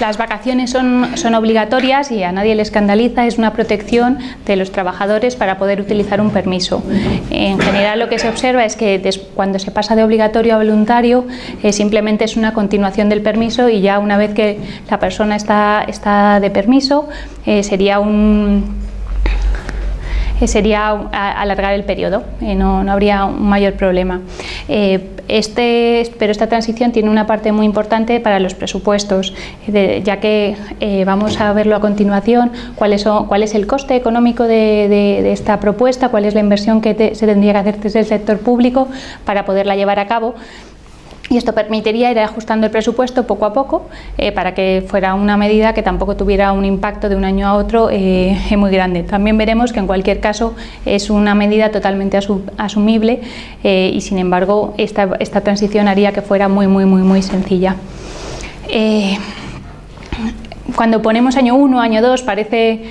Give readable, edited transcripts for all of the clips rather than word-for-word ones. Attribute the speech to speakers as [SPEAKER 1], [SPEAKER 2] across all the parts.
[SPEAKER 1] Las vacaciones son obligatorias y a nadie le escandaliza, es una protección de los trabajadores para poder utilizar un permiso. En general lo que se observa es que cuando se pasa de obligatorio a voluntario simplemente es una continuación del permiso y ya una vez que la persona está de permiso sería alargar el periodo, no habría un mayor problema. Pero esta transición tiene una parte muy importante para los presupuestos, ya que vamos a verlo a continuación, cuál es el coste económico de esta propuesta, cuál es la inversión que se tendría que hacer desde el sector público para poderla llevar a cabo. Y esto permitiría ir ajustando el presupuesto poco a poco para que fuera una medida que tampoco tuviera un impacto de un año a otro muy grande. También veremos que en cualquier caso es una medida totalmente asumible y sin embargo esta transición haría que fuera muy sencilla. Cuando ponemos año 1, año 2 parece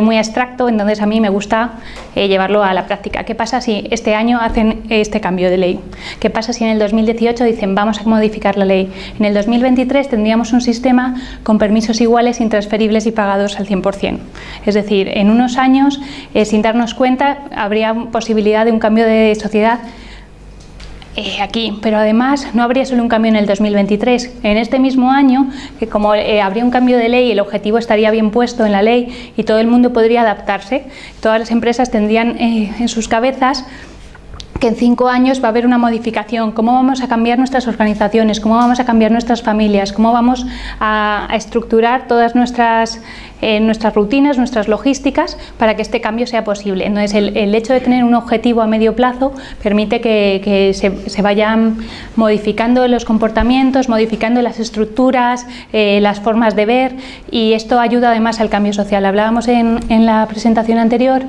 [SPEAKER 1] muy abstracto, entonces a mí me gusta llevarlo a la práctica. ¿Qué pasa si este año hacen este cambio de ley? ¿Qué pasa si en el 2018 dicen vamos a modificar la ley? En el 2023 tendríamos un sistema con permisos iguales, intransferibles y pagados al 100%. Es decir, en unos años, sin darnos cuenta, habría posibilidad de un cambio de sociedad aquí, pero además no habría solo un cambio en el 2023. En este mismo año, que como habría un cambio de ley, el objetivo estaría bien puesto en la ley y todo el mundo podría adaptarse, todas las empresas tendrían en sus cabezas que en 5 años va a haber una modificación, cómo vamos a cambiar nuestras organizaciones, cómo vamos a cambiar nuestras familias, cómo vamos a estructurar todas nuestras rutinas, nuestras logísticas para que este cambio sea posible. Entonces el hecho de tener un objetivo a medio plazo permite que se vayan modificando los comportamientos, modificando las estructuras, las formas de ver, y esto ayuda además al cambio social. Hablábamos en la presentación anterior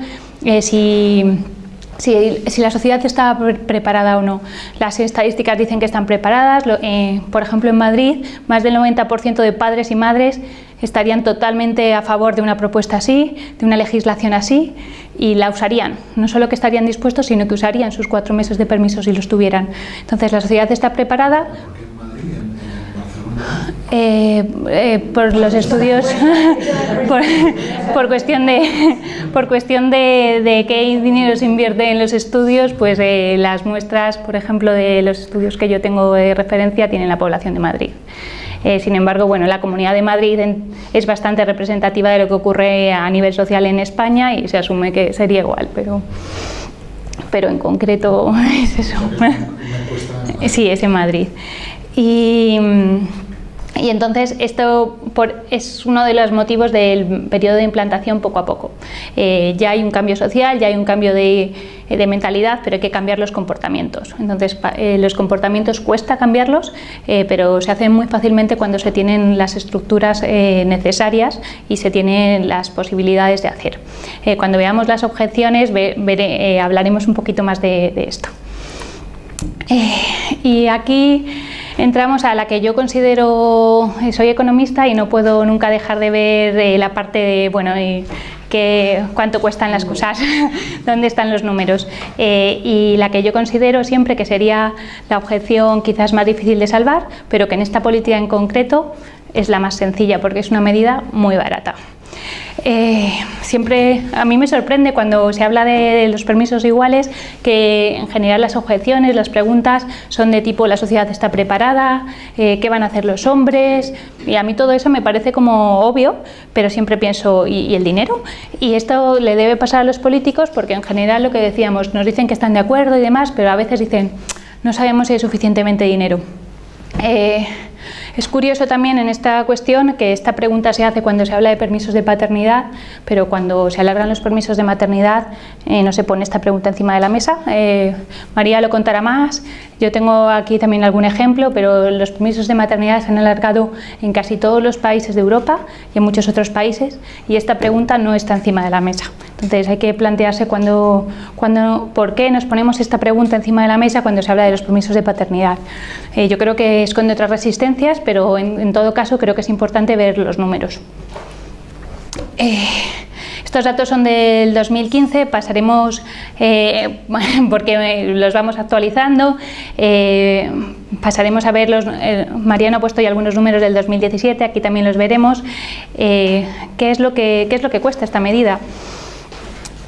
[SPEAKER 1] si la sociedad está preparada o no. Las estadísticas dicen que están preparadas. Por ejemplo, en Madrid, más del 90% de padres y madres estarían totalmente a favor de una propuesta así, de una legislación así, y la usarían. No solo que estarían dispuestos, sino que usarían sus 4 meses de permiso si los tuvieran. Entonces, la sociedad está preparada. Por los estudios, por cuestión de qué dinero se invierte en los estudios, pues las muestras, por ejemplo, de los estudios que yo tengo de referencia tienen la población de Madrid. Sin embargo, bueno, la Comunidad de Madrid es bastante representativa de lo que ocurre a nivel social en España y se asume que sería igual, pero en concreto es eso. Sí, es en Madrid. Y entonces esto es uno de los motivos del periodo de implantación poco a poco. Ya hay un cambio social, ya hay un cambio de mentalidad, pero hay que cambiar los comportamientos. Entonces los comportamientos cuesta cambiarlos, pero se hacen muy fácilmente cuando se tienen las estructuras necesarias y se tienen las posibilidades de hacer. Cuando veamos las objeciones hablaremos un poquito más de esto. Y aquí entramos a la que yo considero, soy economista y no puedo nunca dejar de ver la parte de, bueno, cuánto cuestan las cosas, dónde están los números. Y la que yo considero siempre que sería la objeción quizás más difícil de salvar, pero que en esta política en concreto es la más sencilla porque es una medida muy barata. Siempre a mí me sorprende cuando se habla de los permisos iguales que en general las objeciones, las preguntas son de tipo la sociedad está preparada, qué van a hacer los hombres, y a mí todo eso me parece como obvio, pero siempre pienso ¿y el dinero? Y esto le debe pasar a los políticos porque en general lo que decíamos, nos dicen que están de acuerdo y demás, pero a veces dicen no sabemos si hay suficientemente dinero. Es curioso también en esta cuestión que esta pregunta se hace cuando se habla de permisos de paternidad, pero cuando se alargan los permisos de maternidad no se pone esta pregunta encima de la mesa. María lo contará más. Yo tengo aquí también algún ejemplo, pero los permisos de maternidad se han alargado en casi todos los países de Europa y en muchos otros países, y esta pregunta no está encima de la mesa. Entonces hay que plantearse por qué nos ponemos esta pregunta encima de la mesa cuando se habla de los permisos de paternidad. Yo creo que esconde otras resistencias, pero en todo caso creo que es importante ver los números. Estos datos son del 2015, pasaremos porque los vamos actualizando. pasaremos a ver, Mariano ha puesto ya algunos números del 2017, aquí también los veremos. ¿Qué es lo que cuesta esta medida?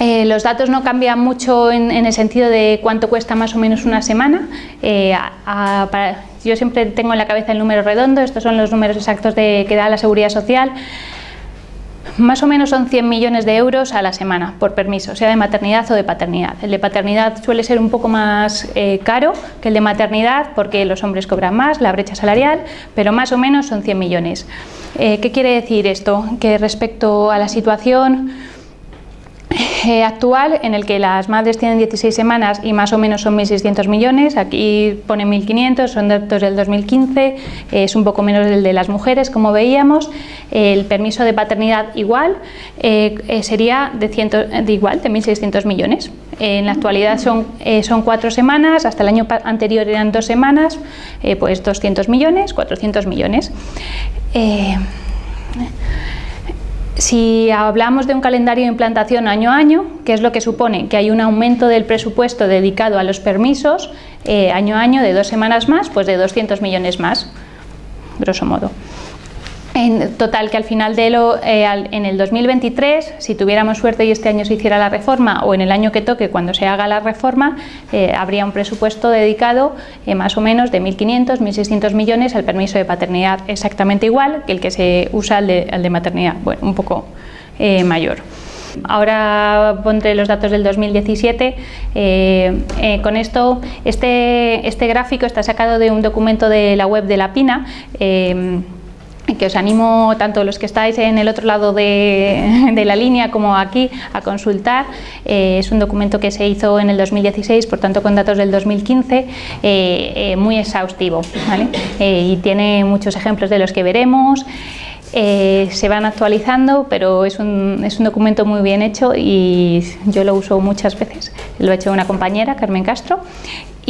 [SPEAKER 1] Los datos no cambian mucho en el sentido de cuánto cuesta más o menos una semana. Yo siempre tengo en la cabeza el número redondo, estos son los números exactos que da la Seguridad Social. Más o menos son 100 millones de euros a la semana por permiso, sea de maternidad o de paternidad. El de paternidad suele ser un poco más caro que el de maternidad porque los hombres cobran más, la brecha salarial, pero más o menos son 100 millones. ¿Qué quiere decir esto? Que respecto a la situación actual, en el que las madres tienen 16 semanas y más o menos son 1.600 millones, aquí pone 1.500, son datos del 2015, es un poco menos del de las mujeres, como veíamos. El permiso de paternidad igual, sería de 1.600 millones. En la actualidad son 4 semanas, hasta el año anterior eran 2 semanas, pues 200 millones, 400 millones. Si hablamos de un calendario de implantación año a año, ¿qué es lo que supone? Que hay un aumento del presupuesto dedicado a los permisos año a año de 2 semanas más, pues de 200 millones más, grosso modo. En total, que al final en el 2023, si tuviéramos suerte y este año se hiciera la reforma, o en el año que toque cuando se haga la reforma, habría un presupuesto dedicado más o menos de 1.500, 1.600 millones al permiso de paternidad, exactamente igual que el que se usa al de maternidad, bueno, un poco mayor. Ahora pondré los datos del 2017. Con esto, este gráfico está sacado de un documento de la web de la PINA, que os animo, tanto los que estáis en el otro lado de la línea como aquí, a consultar. Es un documento que se hizo en el 2016, por tanto con datos del 2015, muy exhaustivo, ¿vale? Y tiene muchos ejemplos de los que veremos. Se van actualizando, pero es un documento muy bien hecho y yo lo uso muchas veces. Lo ha hecho una compañera, Carmen Castro,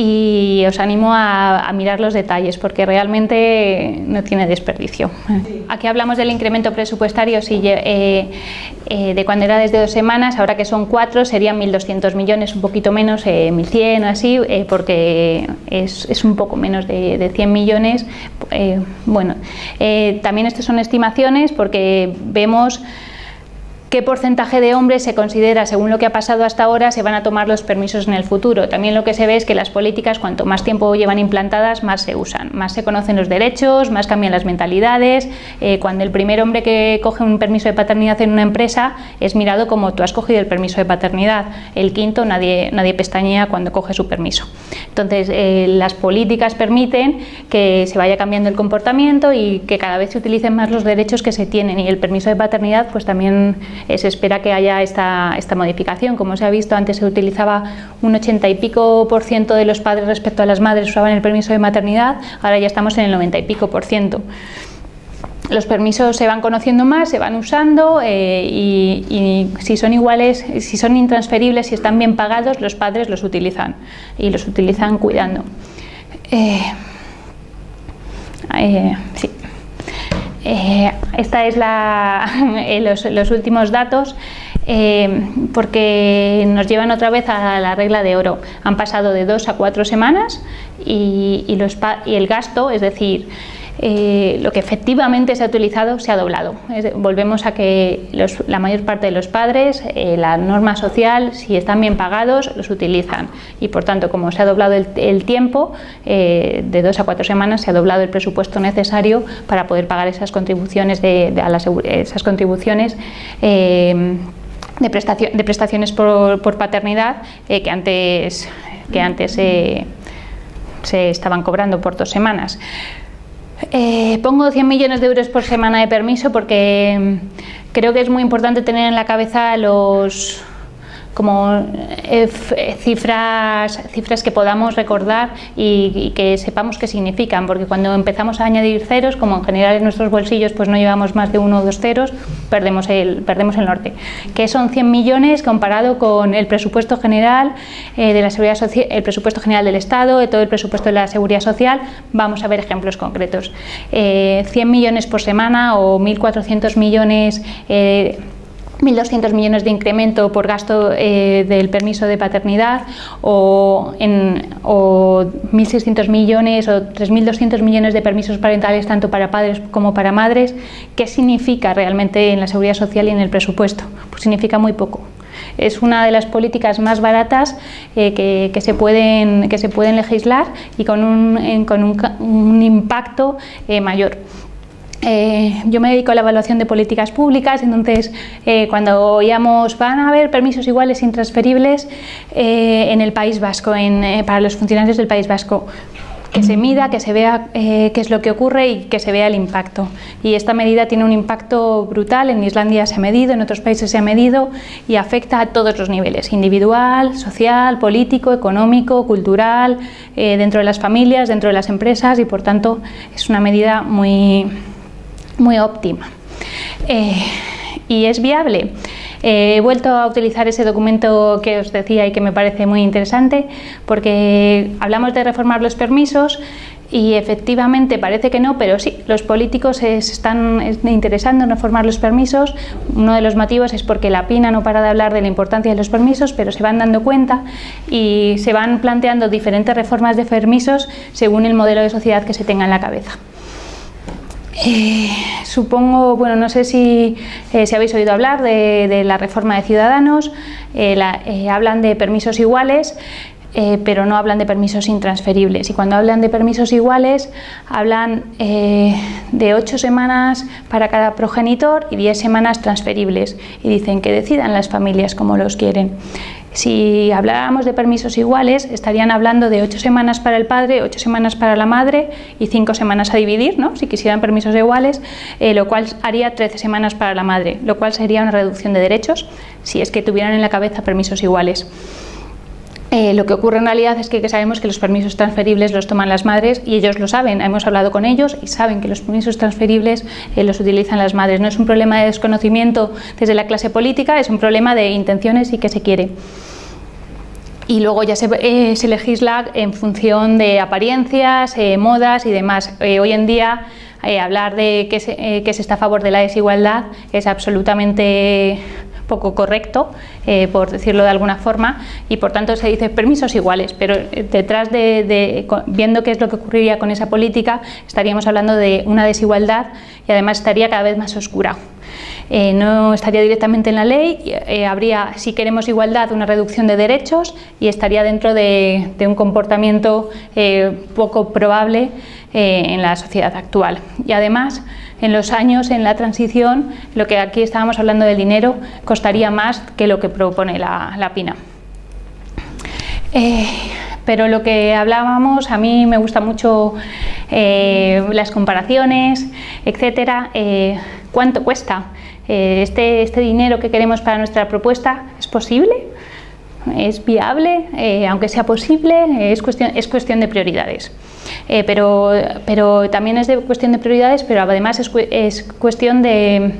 [SPEAKER 1] y os animo a mirar los detalles porque realmente no tiene desperdicio. Sí. Aquí hablamos del incremento presupuestario de cuando era desde 2 semanas, ahora que son 4 serían 1.200 millones, un poquito menos, 1.100 o así, porque es un poco menos de 100 millones. Bueno, también estas son estimaciones porque vemos qué porcentaje de hombres se considera, según lo que ha pasado hasta ahora, se van a tomar los permisos en el futuro. También lo que se ve es que las políticas, cuanto más tiempo llevan implantadas, más se usan, más se conocen los derechos, más cambian las mentalidades. Cuando el primer hombre que coge un permiso de paternidad en una empresa es mirado como tú has cogido el permiso de paternidad. El quinto, nadie pestañea cuando coge su permiso. Entonces, las políticas permiten que se vaya cambiando el comportamiento y que cada vez se utilicen más los derechos que se tienen, y el permiso de paternidad pues también se espera que haya esta modificación. Como se ha visto, antes se utilizaba un 80 y pico % de los padres respecto a las madres usaban el permiso de maternidad, ahora ya estamos en el 90 y pico %. Los permisos se van conociendo más, se van usando y si son iguales, si son intransferibles, si están bien pagados, los padres los utilizan y los utilizan cuidando. Sí. Esta es los últimos datos, porque nos llevan otra vez a la regla de oro. Han pasado de 2 a 4 semanas y el gasto, es decir, lo que efectivamente se ha utilizado, se ha doblado. Volvemos a que la mayor parte de los padres, la norma social, si están bien pagados, los utilizan, y por tanto, como se ha doblado el tiempo, de 2 a 4 semanas, se ha doblado el presupuesto necesario para poder pagar esas contribuciones de prestaciones por paternidad que antes se estaban cobrando por 2 semanas. Pongo 100 millones de euros por semana de permiso porque creo que es muy importante tener en la cabeza cifras que podamos recordar y que sepamos qué significan, porque cuando empezamos a añadir ceros, como en general en nuestros bolsillos pues no llevamos más de 1 o 2 ceros, perdemos el norte. ¿Qué son 100 millones comparado con el presupuesto general de la Seguridad Social, el presupuesto general del Estado, de todo el presupuesto de la Seguridad Social? Vamos a ver ejemplos concretos. 100 millones por semana o 1.400 millones 1.200 millones de incremento por gasto del permiso de paternidad o 1.600 millones o 3.200 millones de permisos parentales tanto para padres como para madres. ¿Qué significa realmente en la seguridad social y en el presupuesto? Pues significa muy poco. Es una de las políticas más baratas que se pueden legislar y con un impacto mayor. Yo me dedico a la evaluación de políticas públicas, entonces cuando oíamos van a haber permisos iguales intransferibles en el País Vasco, para los funcionarios del País Vasco, que se mida, que se vea qué es lo que ocurre y que se vea el impacto. Y esta medida tiene un impacto brutal. En Islandia se ha medido, en otros países se ha medido y afecta a todos los niveles: individual, social, político, económico, cultural, dentro de las familias, dentro de las empresas, y por tanto es una medida muy óptima. ¿Y es viable? He vuelto a utilizar ese documento que os decía y que me parece muy interesante, porque hablamos de reformar los permisos y efectivamente parece que no, pero sí, los políticos se están interesando en reformar los permisos. Uno de los motivos es porque la PINA no para de hablar de la importancia de los permisos, pero se van dando cuenta y se van planteando diferentes reformas de permisos según el modelo de sociedad que se tenga en la cabeza. Supongo, bueno, no sé si habéis oído hablar de la reforma de Ciudadanos. Hablan de permisos iguales, pero no hablan de permisos intransferibles. Y cuando hablan de permisos iguales, hablan de 8 semanas para cada progenitor y 10 semanas transferibles. Y dicen que decidan las familias como los quieren. Si habláramos de permisos iguales, estarían hablando de 8 semanas para el padre, 8 semanas para la madre y 5 semanas a dividir, ¿no? Si quisieran permisos iguales, lo cual haría 13 semanas para la madre, lo cual sería una reducción de derechos si es que tuvieran en la cabeza permisos iguales. Lo que ocurre en realidad es que sabemos que los permisos transferibles los toman las madres y ellos lo saben. Hemos hablado con ellos y saben que los permisos transferibles los utilizan las madres. No es un problema de desconocimiento desde la clase política, es un problema de intenciones y que se quiere. Y luego ya se legisla en función de apariencias, modas y demás. Hoy en día hablar de que se está a favor de la desigualdad es absolutamente poco correcto, por decirlo de alguna forma, y por tanto se dice permisos iguales, pero detrás viendo qué es lo que ocurriría con esa política, estaríamos hablando de una desigualdad y además estaría cada vez más oscura. No estaría directamente en la ley, habría, si queremos igualdad, una reducción de derechos y estaría dentro de un comportamiento poco probable en la sociedad actual. Y además, en los años, en la transición, lo que aquí estábamos hablando del dinero, costaría más que lo que propone la PINA. Pero lo que hablábamos, a mí me gusta mucho las comparaciones, etcétera. ¿Cuánto cuesta? Este dinero que queremos para nuestra propuesta, ¿es posible? ¿Es viable? Aunque sea posible, es cuestión de prioridades. Pero también es de cuestión de prioridades, pero además es cuestión de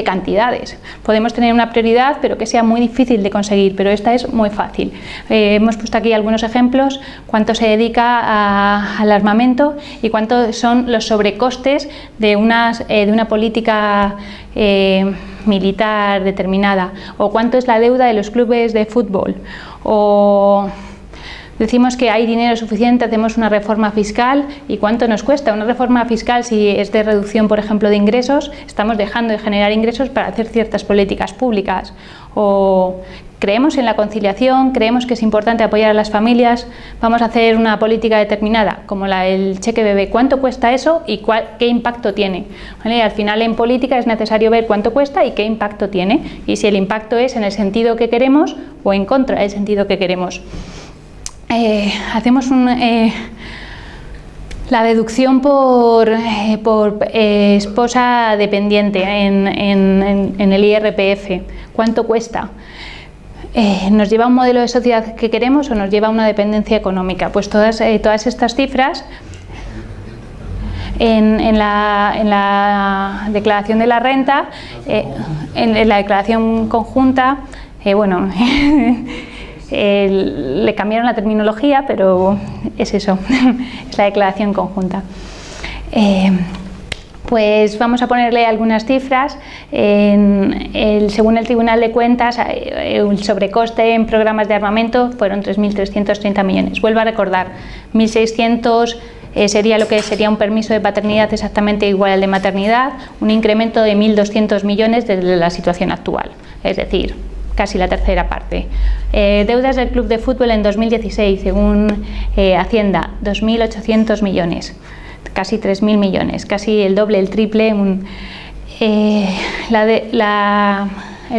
[SPEAKER 1] cantidades. Podemos tener una prioridad, pero que sea muy difícil de conseguir, pero esta es muy fácil. Hemos puesto aquí algunos ejemplos, cuánto se dedica al armamento y cuántos son los sobrecostes de una política militar determinada, o cuánto es la deuda de los clubes de fútbol, o decimos que hay dinero suficiente, hacemos una reforma fiscal, ¿y cuánto nos cuesta? Una reforma fiscal, si es de reducción, por ejemplo, de ingresos, estamos dejando de generar ingresos para hacer ciertas políticas públicas. O creemos en la conciliación, creemos que es importante apoyar a las familias, vamos a hacer una política determinada, como el cheque bebé. ¿Cuánto cuesta eso y qué impacto tiene? ¿Vale? Al final, en política es necesario ver cuánto cuesta y qué impacto tiene, y si el impacto es en el sentido que queremos o en contra del sentido que queremos. Hacemos la deducción por esposa dependiente en el IRPF. ¿Cuánto cuesta? ¿Nos lleva a un modelo de sociedad que queremos o nos lleva a una dependencia económica? Pues todas estas cifras en la declaración de la renta, en la declaración conjunta, bueno, le cambiaron la terminología, pero es eso, es la declaración conjunta. Pues vamos a ponerle algunas cifras. Según el Tribunal de Cuentas, el sobrecoste en programas de armamento fueron 3.330 millones. Vuelvo a recordar, 1.600 sería lo que sería un permiso de paternidad exactamente igual al de maternidad, un incremento de 1.200 millones desde la situación actual, es decir, casi la tercera parte. Deudas del club de fútbol en 2016, según Hacienda, 2.800 millones. Casi 3.000 millones, casi el doble, el triple. El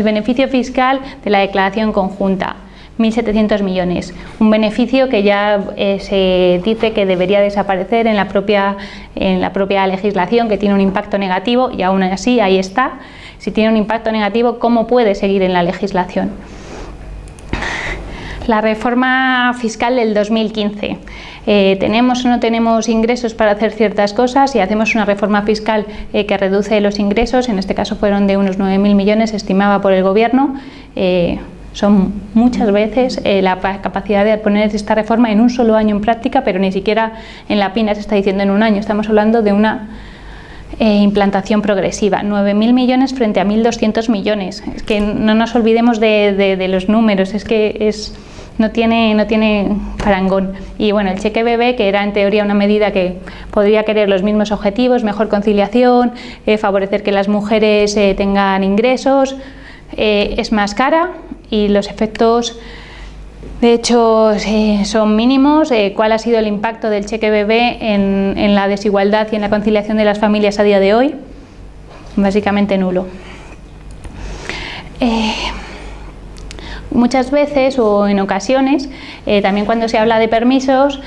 [SPEAKER 1] beneficio fiscal de la declaración conjunta, 1.700 millones, un beneficio que ya se dice que debería desaparecer en la propia legislación, que tiene un impacto negativo, y aún así ahí está. Si tiene un impacto negativo, ¿cómo puede seguir en la legislación? La reforma fiscal del 2015. ¿Tenemos o no tenemos ingresos para hacer ciertas cosas? Si hacemos una reforma fiscal que reduce los ingresos, en este caso fueron de unos 9.000 millones, se estimaba por el Gobierno, son muchas veces la capacidad de poner esta reforma en un solo año en práctica, pero ni siquiera en la PINA se está diciendo en un año, estamos hablando de una implantación progresiva. 9.000 millones frente a 1.200 millones. Es que no nos olvidemos de los números, es que no tiene parangón. Y bueno, el cheque bebé, que era en teoría una medida que podría querer los mismos objetivos, mejor conciliación, favorecer que las mujeres tengan ingresos, es más cara y los efectos de hecho son mínimos. ¿Cuál ha sido el impacto del cheque bebé en la desigualdad y en la conciliación de las familias a día de hoy? Básicamente nulo. Muchas veces o en ocasiones, también cuando se habla de permisos,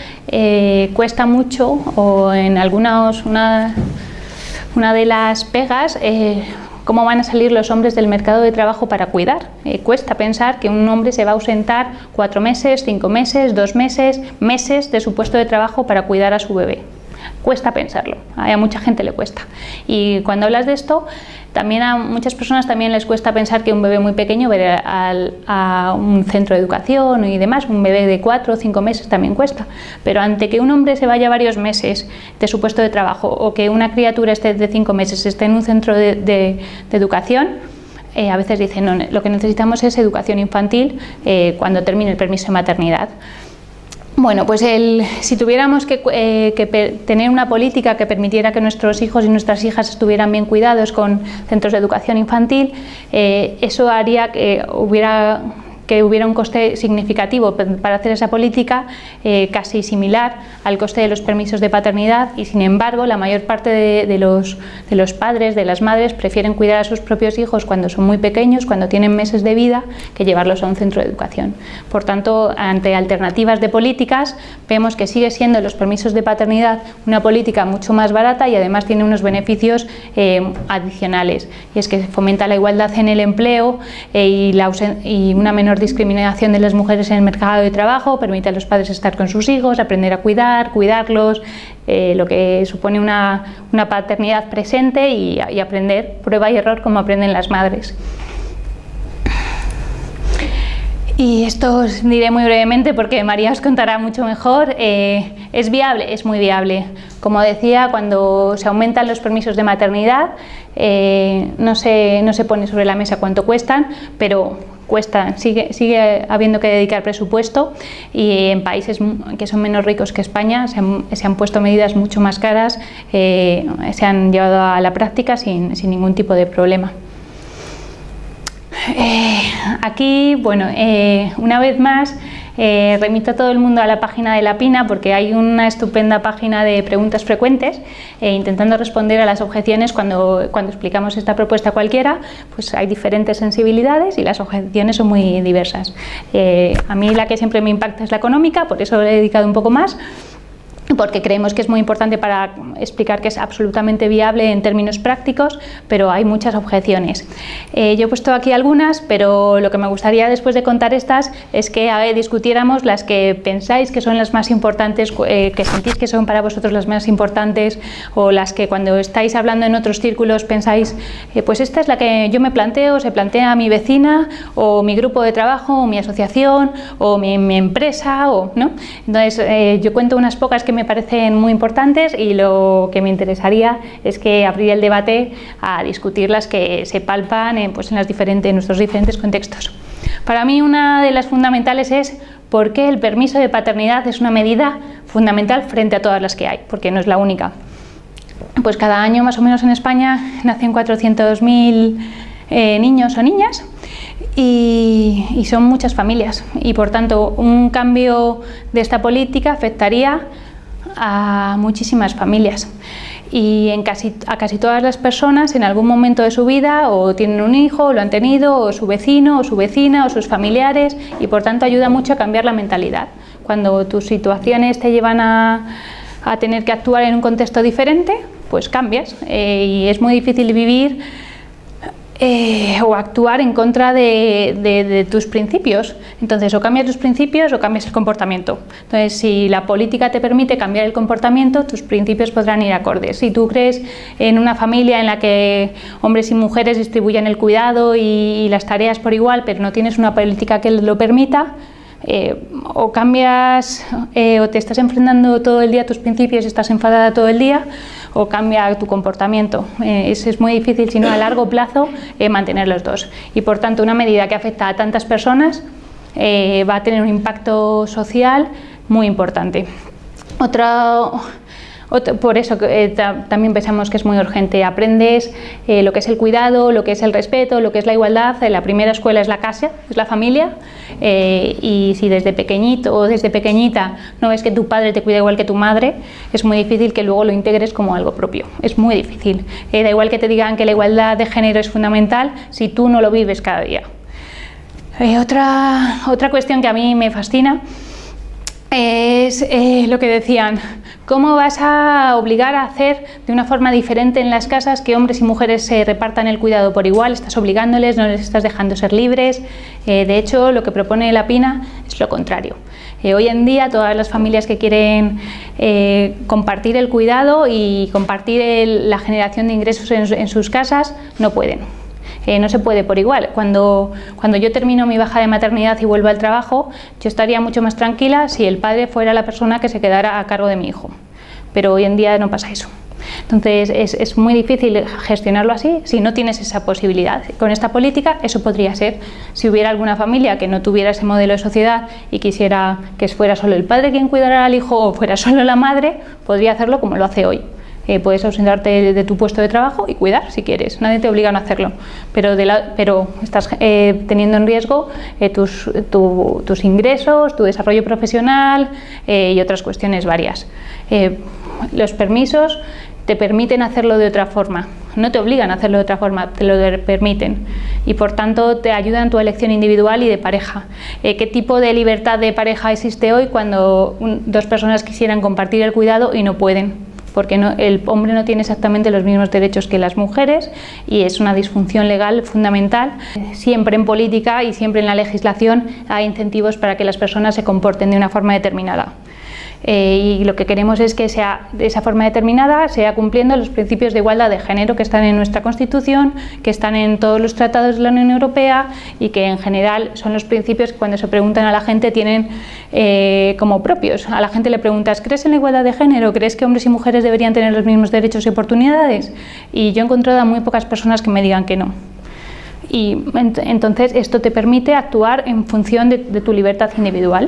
[SPEAKER 1] cuesta mucho, o en algunos, una de las pegas, cómo van a salir los hombres del mercado de trabajo para cuidar. Cuesta pensar que un hombre se va a ausentar 4 meses, 5 meses, 2 meses, meses de su puesto de trabajo para cuidar a su bebé. Cuesta pensarlo, a mucha gente le cuesta. Y cuando hablas de esto, también a muchas personas también les cuesta pensar que un bebé muy pequeño va a un centro de educación y demás. Un bebé de 4 o 5 meses también cuesta. Pero ante que un hombre se vaya varios meses de su puesto de trabajo, o que una criatura esté de 5 meses esté en un centro de educación, a veces dicen, no, lo que necesitamos es educación infantil cuando termine el permiso de maternidad. Bueno, pues si tuviéramos que tener una política que permitiera que nuestros hijos y nuestras hijas estuvieran bien cuidados con centros de educación infantil, eso haría que hubiera un coste significativo para hacer esa política, casi similar al coste de los permisos de paternidad, y sin embargo la mayor parte de los padres, de las madres, prefieren cuidar a sus propios hijos cuando son muy pequeños, cuando tienen meses de vida, que llevarlos a un centro de educación. Por tanto, ante alternativas de políticas, vemos que sigue siendo los permisos de paternidad una política mucho más barata y además tiene unos beneficios adicionales, y es que fomenta la igualdad en el empleo y una menor discriminación de las mujeres en el mercado de trabajo, permite a los padres estar con sus hijos, aprender a cuidarlos, lo que supone una paternidad presente y aprender prueba y error como aprenden las madres. Y esto os diré muy brevemente porque María os contará mucho mejor. ¿Es viable? Es muy viable. Como decía, cuando se aumentan los permisos de maternidad, no se pone sobre la mesa cuánto cuestan, pero cuestan, sigue habiendo que dedicar presupuesto, y en países que son menos ricos que España se han puesto medidas mucho más caras, se han llevado a la práctica sin ningún tipo de problema. Aquí, bueno, una vez más remito a todo el mundo a la página de la PINA, porque hay una estupenda página de preguntas frecuentes, intentando responder a las objeciones cuando explicamos esta propuesta cualquiera. Pues hay diferentes sensibilidades y las objeciones son muy diversas. A mí la que siempre me impacta es la económica, por eso le he dedicado un poco más, porque creemos que es muy importante para explicar que es absolutamente viable en términos prácticos, pero hay muchas objeciones. Yo he puesto aquí algunas, pero lo que me gustaría después de contar estas es que discutiéramos las que pensáis que son las más importantes, que sentís que son para vosotros las más importantes, o las que cuando estáis hablando en otros círculos pensáis, pues esta es la que yo me planteo, se plantea mi vecina, o mi grupo de trabajo, o mi asociación, o mi empresa, ¿no? Entonces yo cuento unas pocas que me me parecen muy importantes y lo que me interesaría es que abrir el debate a discutir las que se palpan en nuestros diferentes contextos. Para mí una de las fundamentales es por qué el permiso de paternidad es una medida fundamental frente a todas las que hay, porque no es la única. Pues cada año más o menos en España nacen 400.000 niños o niñas y son muchas familias y por tanto un cambio de esta política afectaría a muchísimas familias y a casi todas las personas en algún momento de su vida o tienen un hijo, o lo han tenido, o su vecino, o su vecina, o sus familiares y por tanto ayuda mucho a cambiar la mentalidad. Cuando tus situaciones te llevan a tener que actuar en un contexto diferente, pues cambias y es muy difícil vivir o actuar en contra de tus principios. Entonces, o cambias tus principios o cambias el comportamiento. Entonces, si la política te permite cambiar el comportamiento, tus principios podrán ir acordes. Si tú crees en una familia en la que hombres y mujeres distribuyan el cuidado y las tareas por igual, pero no tienes una política que lo permita, o cambias o te estás enfrentando todo el día a tus principios y estás enfadada todo el día, o cambia tu comportamiento. Es muy difícil, si no a largo plazo, mantener los dos. Y por tanto, una medida que afecta a tantas personas va a tener un impacto social muy importante. Por eso también pensamos que es muy urgente. Aprendes lo que es el cuidado, lo que es el respeto, lo que es la igualdad. La primera escuela es la casa, es la familia, y si desde pequeñito o desde pequeñita no ves que tu padre te cuida igual que tu madre, es muy difícil que luego lo integres como algo propio. Es muy difícil. Da igual que te digan que la igualdad de género es fundamental si tú no lo vives cada día. Otra cuestión que a mí me fascina es lo que decían, ¿cómo vas a obligar a hacer de una forma diferente en las casas que hombres y mujeres se repartan el cuidado por igual? Estás obligándoles, no les estás dejando ser libres. De hecho, lo que propone la PINA es lo contrario. Hoy en día todas las familias que quieren compartir el cuidado y compartir la generación de ingresos en sus casas no pueden. No se puede por igual. Cuando yo termino mi baja de maternidad y vuelvo al trabajo, yo estaría mucho más tranquila si el padre fuera la persona que se quedara a cargo de mi hijo. Pero hoy en día no pasa eso. Entonces es muy difícil gestionarlo así si no tienes esa posibilidad. Con esta política eso podría ser. Si hubiera alguna familia que no tuviera ese modelo de sociedad y quisiera que fuera solo el padre quien cuidara al hijo o fuera solo la madre, podría hacerlo como lo hace hoy. Puedes ausentarte de tu puesto de trabajo y cuidar si quieres, nadie te obliga a no hacerlo, pero estás teniendo en riesgo tus ingresos, tu desarrollo profesional y otras cuestiones varias. Los permisos te permiten hacerlo de otra forma, no te obligan a hacerlo de otra forma, te lo permiten y por tanto te ayudan en tu elección individual y de pareja. ¿Qué tipo de libertad de pareja existe hoy cuando dos personas quisieran compartir el cuidado y no pueden? Porque el hombre no tiene exactamente los mismos derechos que las mujeres y es una disfunción legal fundamental. Siempre en política y siempre en la legislación hay incentivos para que las personas se comporten de una forma determinada. Y lo que queremos es que sea de esa forma determinada, sea cumpliendo los principios de igualdad de género que están en nuestra Constitución, que están en todos los tratados de la Unión Europea y que en general son los principios que cuando se preguntan a la gente tienen como propios. A la gente le preguntas, ¿crees en la igualdad de género? ¿Crees que hombres y mujeres deberían tener los mismos derechos y oportunidades? Y yo he encontrado a muy pocas personas que me digan que no. Y entonces esto te permite actuar en función de tu libertad individual.